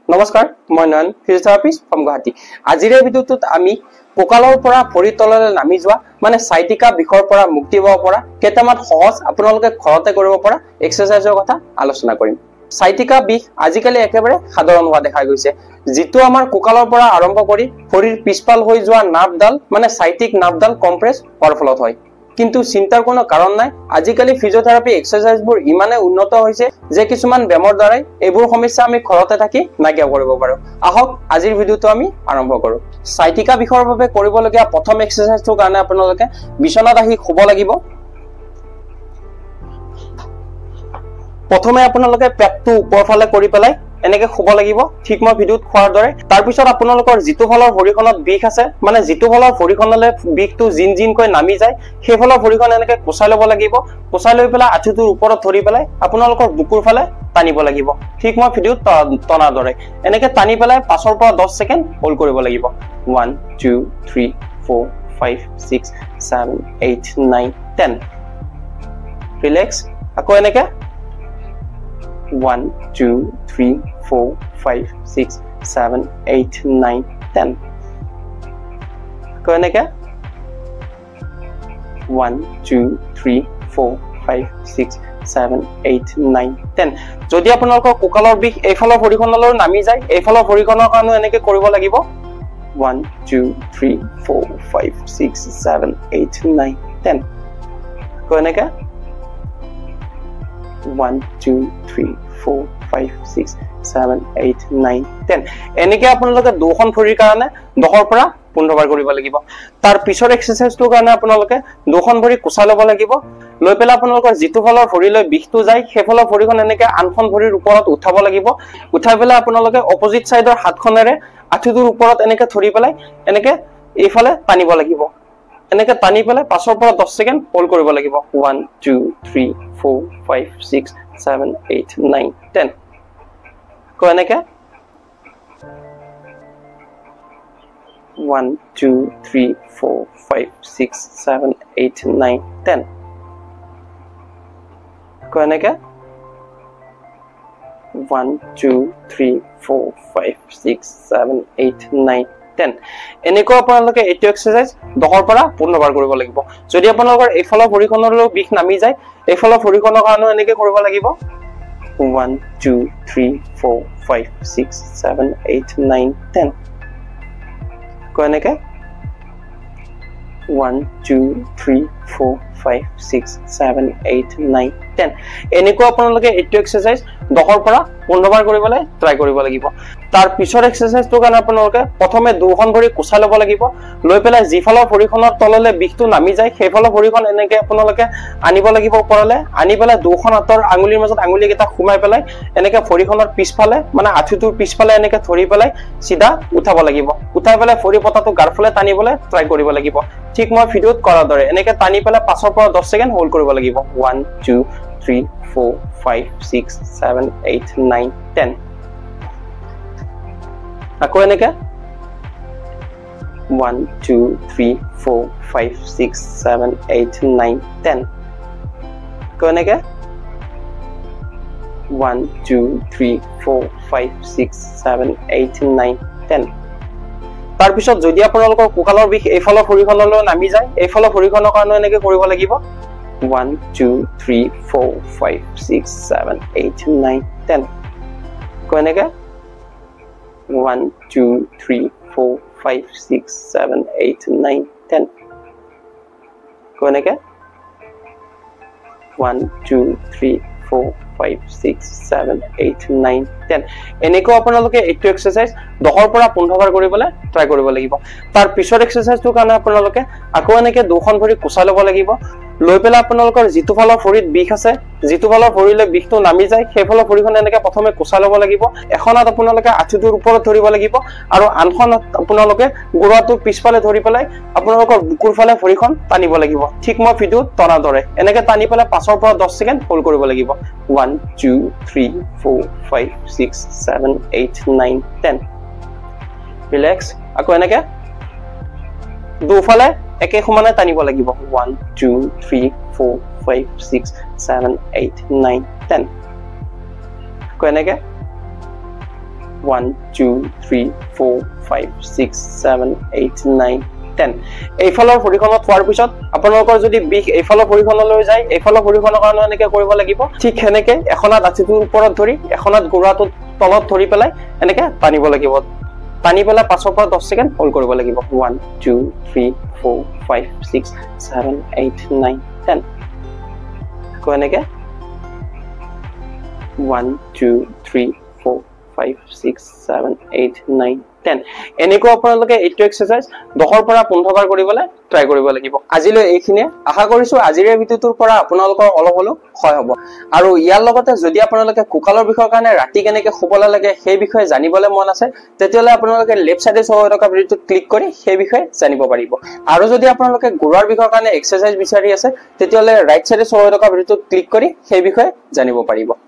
নমস্কাৰ মই নয়ন ফিজিওথেৰাপিষ্ট ফ্ৰম গুৱাহাটী আজিৰ এই ভিডিঅ'টোত আমি কোকালৰ পৰা ভৰি তললৈ নামি যোৱা মানে সাইটিকা বিষৰ পৰা মুক্তি পাব পৰা কেইটামান সহজ আপোনালোকে ঘৰতে কৰিব পৰা এক্সাৰসাইজৰ কথা আলোচনা কৰিম সাইটিকা বিষ আজিকালি একেবাৰে সাধাৰণ হোৱা দেখা গৈছে যেটো আমাৰ কোকালৰ পৰা আৰম্ভ কৰি ভৰিৰ পিছফাল হৈ যোৱা নাভডাল মানে সাইটিক নাভডাল কম্প্ৰেছ হোৱাৰ ফলত হয় কিন্তু চিন্তাৰ কোনো কাৰণ নাই আজিকালি ফিজিওথেৰাপি এক্সাৰসাইজবোৰ ইমানে উন্নত হৈছে যে কিছুমান বেমৰ দ্বাৰাই এইবোৰ সমস্যা আমি ঘৰতে থাকি নাইকিয়া কৰিব পাৰো আহক আজিৰ ভিডিওটো আমি আৰম্ভ কৰো সাইটিকা বিষৰ বাবে কৰিবলগীয়া প্ৰথম এক্সাৰসাইজটোৰ কাৰণে আপোনালোকে বিছনাত আহি শুব লাগিব প্ৰথমে আপোনালোকে পেটটো ওপৰফালে কৰি পেলাই এনেকে শুব লাগিব ঠিক মই ভিডিওত খোৱাৰ দৰে তাৰ পিছত আপোনালোকৰ জিতু ফলৰ ভৰিখনত বিষ আছে মানে জিতু ফলৰ ভৰিখনলে বিষটো জিন জিন কৈ নামি যায় সেই ফলৰ ভৰিখন এনেকে কোচাই ল'ব লাগিব কোচাই লৈ পেলাই আঁঠুটোৰ ওপৰত ধৰি পেলাই আপোনালোকৰ বুকুৰ ফালে টানিব লাগিব ঠিক মই ভিডিওত টনাৰ দৰে এনেকে টানি পেলাই 5 পৰা 10 সেকেন্ড হোল্ড কৰিব লাগিব 1 2 3 4 5 6 7 8 9 10 ৰিলেক্স আকৌ এনেকে 1 2 3 4 5 6 7 8 9 10 Koeneke 1 2 3 4 5 6 7 8 9 10 যদি আপোনালোকৰ কোকালৰ বিষ এইফালৰ ভৰিখনলৈ নামি যায় এইফালৰ ভৰিখনৰ কাৰণে এনেকে কৰিব লাগিব 1 2 3 4 5 6 7 8 9 10 Koeneke 1 2 3 4 5 6 7 8 9 10 এনেকে আপোনালোকে দুখন ভৰিৰ কাৰণে 10 পৰা 15 বাৰ কৰিব লাগিব তাৰ পিছৰ এক্সাৰসাইজটোৰ কাৰণে আপোনালোকে দুখন ভৰি কোচা ল'ব লাগিব লৈ পেলা আপোনালোকৰ জিতু ফলৰ ভৰিলৈ বিষটো যায় হেফলৰ ভৰিখন এনেকে আনখন ভৰিৰ ওপৰত উঠাব লাগিব উঠাই পেলা আপোনালোকে অপজিট সাইডৰ হাতখনেৰে আঁঠুটোৰ ওপৰত এনেকে ধৰি পেলাই এনেকে এইফালে টানিব লাগিব এনেকে টানি পেলাই 5 পৰা 10 সেকেন্ড হোল্ড কৰিব লাগিব 1 2 3 4 5 6 7 8 9 10 ko enake 1 2 3 4 5 6 7 8 9 10 ko enake 1 2 3 4 5 6 7 8 9 10 এনেকৈ আপোনালোকে এটো এক্সাৰসাইজ 10 পৰা 15 বাৰ কৰিব লাগিব যদি আপোনালোকৰ এইফালৰ ভৰিখনলৈ বিষ নামি যায় এইফালৰ ভৰিখনৰ কাৰণে এনেকৈ কৰিব লাগিব 1 2 3 4 5 6 7 8 9 10 কোনেকে 1 2 3 4 5 6 7 8 9 10 এনেকৈ আপোনালোকে এটো এক্সাৰসাইজ 10 পৰা 15 বাৰ কৰিবলৈ ট্ৰাই কৰিব লাগিব তাৰ পিছৰ এক্সাৰসাইজটোৰ কাৰণে আপোনালোকে প্ৰথমে দুখন ভৰি কোচাই ল'ব লাগিব লৈ পেলাই জিফালৰ ভৰিখনৰ তললৈ বিষটো নামি যায় সেইফালৰ ভৰিখন এনেকে আপোনালোকে আনিব লাগিব ওপৰলে আনি পেলাই দুখন হাতৰ আঙুলিৰ মাজত আঙুলি কেইটা খুমাই পেলাই এনেকে ভৰিখনৰ পিছফালে মানে আঁঠুটোৰ পিছফালে এনেকে ধৰি পেলাই সিধা উঠাব লাগিব উঠাই পেলাই ভৰি পতাটো গাৰফালে টানিবলৈ ট্ৰাই কৰিব লাগিব ঠিক মই ভিডিওত কৰাৰ দৰে এনেকে টানি পেলাই 5 পৰা 10 সেকেন্ড হোল্ড কৰিব লাগিব 1 2 3 4 5 6 7 8 9 10 আকৌ এনেকে 1 2 3 4 5 6 7 8 9 10 আকৌ এনেকে 1 2 3 4 5 6 7 8 9 10 তাৰ পিছত যদি আপোনালোকৰ কোকালৰ বিষ এইফালৰ ভৰিখনলৈ নামি যায় এইফালৰ ভৰিখনৰ কাৰণে এনেকে কৰিব লাগিব 1 2 3 4 5 6 7 8 9 10 কোনেকে 1 2 3 4 5 6 7 8 9 10 কোনেকে 1 2 3 4 5 6 7 8 9 10 এনেকৈ আপোনালোকে এটো এক্সাৰসাইজ 10 পৰা 15 বাৰ কৰিবলৈ ট্ৰাই কৰিব লাগিব তাৰ পিছৰ এক্সাৰসাইজটোৰ কাৰণে আপোনালোকে আকৌ এনেকে দুখন ভৰি কোচাই ল'ব লাগিব লৈ পেলা আপোনালোকৰ জিতু ফলৰ ভৰিত বিষ আছে জিতু ফলৰ ভৰিলৈ বিষটো নামি যায় সেইফালৰ ভৰিখন এনেকে প্ৰথমে কোচাই ল'ব লাগিব এখনত আপোনালোকে আঁঠুটোৰ ওপৰত ধৰিব লাগিব আৰু আনখন আপোনালোকে গোৰাটোৰ পিছফালে ধৰি পেলাই আপোনালোকৰ বুকুৰ ফালে ভৰিখন টানিব লাগিব ঠিক মই ভিডিওত টনাৰ দৰে এনেকে টানি পেলাই 5 পৰা 10 সেকেন্ড হোল্ড কৰিব লাগিব 1 2 3 4 5 6 7 8 9 10 ৰিলেক্স আকৌ এনেকে দুফালে একে সমানে টানিব লাগিব 1 2 3 4 5 6 7 8 9 10 কোনেকে 1 2 3 4 5 6 7 8 9 10 এইফালৰ ভৰিখনত হোৱাৰ পিছত আপোনালোকৰ যদি বিষ এইফালৰ ভৰিখনলৈ যায় এইফালৰ ভৰিখনৰ কাৰণে এনেকৈ কৰিব লাগিব ঠিক হেনেকৈ এখনাত আঁঠুটোৰ ওপৰত ধৰি এখনাত গোৰাটো তলত ধৰি পেলাই এনেকৈ টানিব লাগিব টানি পেলাই 5 পৰা 10 সেকেন্ড হোল্ড কৰিব লাগিব 1 2 3 4 5 6 7 8 9 10 কো এনেকৈ 1 2 3 4 5 6 7 8 9 10 এনেকৈ আপোনালোকে এইটো এক্সাৰসাইজ 10 পৰা 15 বাৰ কৰিবলৈ ট্ৰাই কৰিব লাগিব আজিলৈ এইখিনিয়ে আশা কৰিছো আজিৰ এই ভিডিওটোৰ পৰা আপোনালোকৰ অলপ হলো হয় হ'ব আৰু ইয়াৰ লগতে যদি আপোনালোকে কোকালৰ বিষয়ৰ কাৰণে ৰাতি কেনেকৈ শুবলৈ লাগে সেই বিষয়ে জানিবলৈ মন আছে তেতিয়ালে আপোনালোকে লেফট সাইডে সহ থকা ভিডিওটো ক্লিক কৰি সেই বিষয়ে জানিব পাৰিব আৰু যদি আপোনালোকে গোৰৰ বিষয়ৰ কাৰণে এক্সাৰসাইজ বিচাৰি আছে তেতিয়ালে ৰাইট সাইডে সহ থকা ভিডিওটো ক্লিক কৰি সেই বিষয়ে জানিব পাৰিব